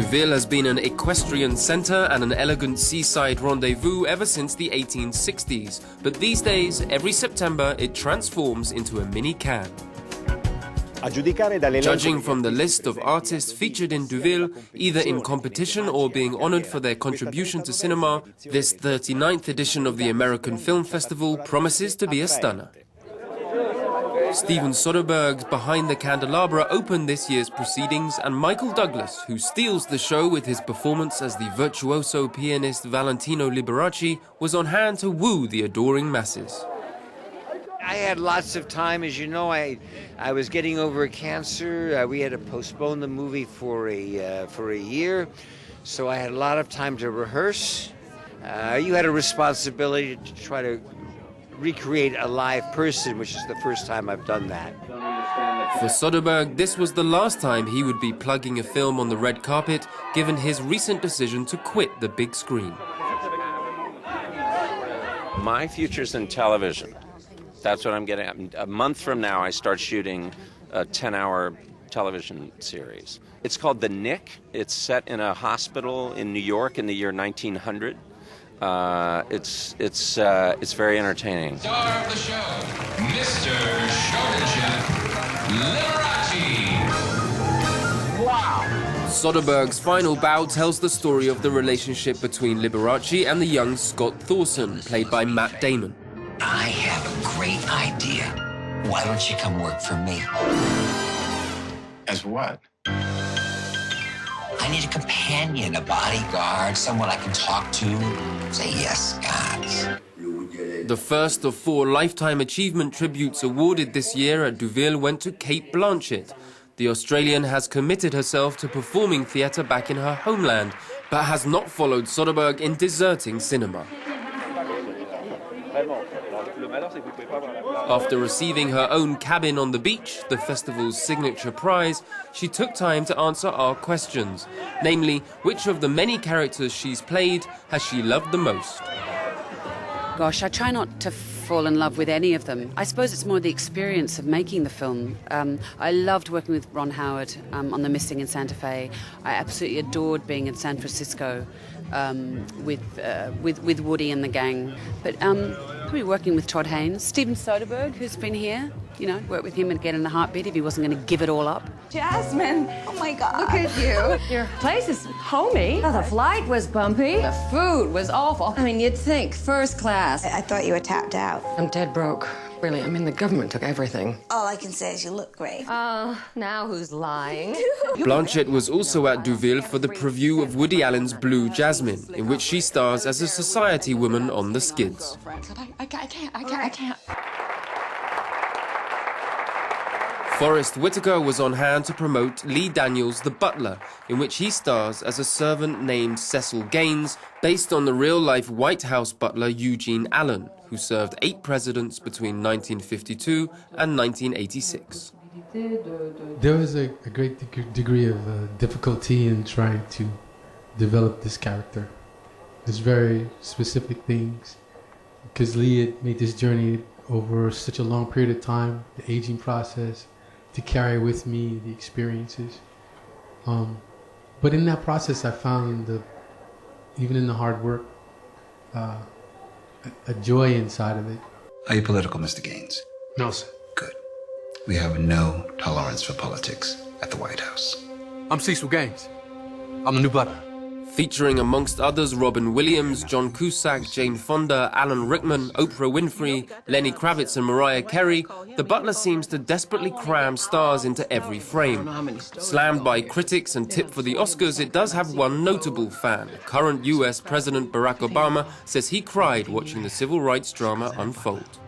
Deauville has been an equestrian centre and an elegant seaside rendezvous ever since the 1860s, but these days, every September, it transforms into a mini Cannes. Judging from the list of artists featured in Deauville, either in competition or being honoured for their contribution to cinema, this 39th edition of the American Film Festival promises to be a stunner. Steven Soderbergh's Behind the Candelabra opened this year's proceedings, and Michael Douglas, who steals the show with his performance as the virtuoso pianist Valentino Liberace, was on hand to woo the adoring masses. I had lots of time. As you know, I was getting over cancer. We had to postpone the movie for a year, so I had a lot of time to rehearse. You had a responsibility to try to recreate a live person, which is the first time I've done that. For Soderbergh, this was the last time he would be plugging a film on the red carpet, given his recent decision to quit the big screen. My future's in television. That's what I'm getting. A month from now, I start shooting a 10-hour television series. It's called The Nick. It's set in a hospital in New York in the year 1900. It's very entertaining. Star of the show, Mr. Liberace. Wow! Soderbergh's final bow tells the story of the relationship between Liberace and the young Scott Thorson, played by Matt Damon. I have a great idea. Why don't you come work for me? As what? I need a companion, a bodyguard, someone I can talk to. Say yes, gods. The first of 4 Lifetime Achievement tributes awarded this year at Deauville went to Cate Blanchett. The Australian has committed herself to performing theatre back in her homeland, but has not followed Soderbergh in deserting cinema. After receiving her own cabin on the beach, the festival's signature prize, she took time to answer our questions, namely, which of the many characters she's played has she loved the most? Gosh, I try not to fall in love with any of them. I suppose it's more the experience of making the film. I loved working with Ron Howard on The Missing in Santa Fe. I absolutely adored being in San Francisco with Woody and the gang. But probably working with Todd Haynes, Steven Soderbergh, who's been here. You know, work with him and get in a heartbeat if he wasn't going to give it all up. Jasmine! Oh my God! Look at you. Your place is homey. Oh, the flight was bumpy. The food was awful. I mean, you'd think first class. I thought you were tapped out. I'm dead broke. Really, I mean, the government took everything. All I can say is you look great. Now who's lying? Blanchett was also at Deauville for the preview of Woody Allen's Blue Jasmine, in which she stars as a society woman on the skids. I can't. Forrest Whitaker was on hand to promote Lee Daniels' The Butler, in which he stars as a servant named Cecil Gaines, based on the real-life White House butler Eugene Allen, who served 8 presidents between 1952 and 1986. There was a great degree of difficulty in trying to develop this character. There's very specific things, because Lee had made this journey over such a long period of time, the aging process, to carry with me the experiences. But in that process, I found, even in the hard work, a joy inside of it. Are you political, Mr. Gaines? No, sir. Good. We have no tolerance for politics at the White House. I'm Cecil Gaines. I'm the new butler. Featuring amongst others Robin Williams, John Cusack, Jane Fonda, Alan Rickman, Oprah Winfrey, Lenny Kravitz and Mariah Carey, The Butler seems to desperately cram stars into every frame. Slammed by critics and tipped for the Oscars, it does have one notable fan. Current US President Barack Obama says he cried watching the civil rights drama unfold.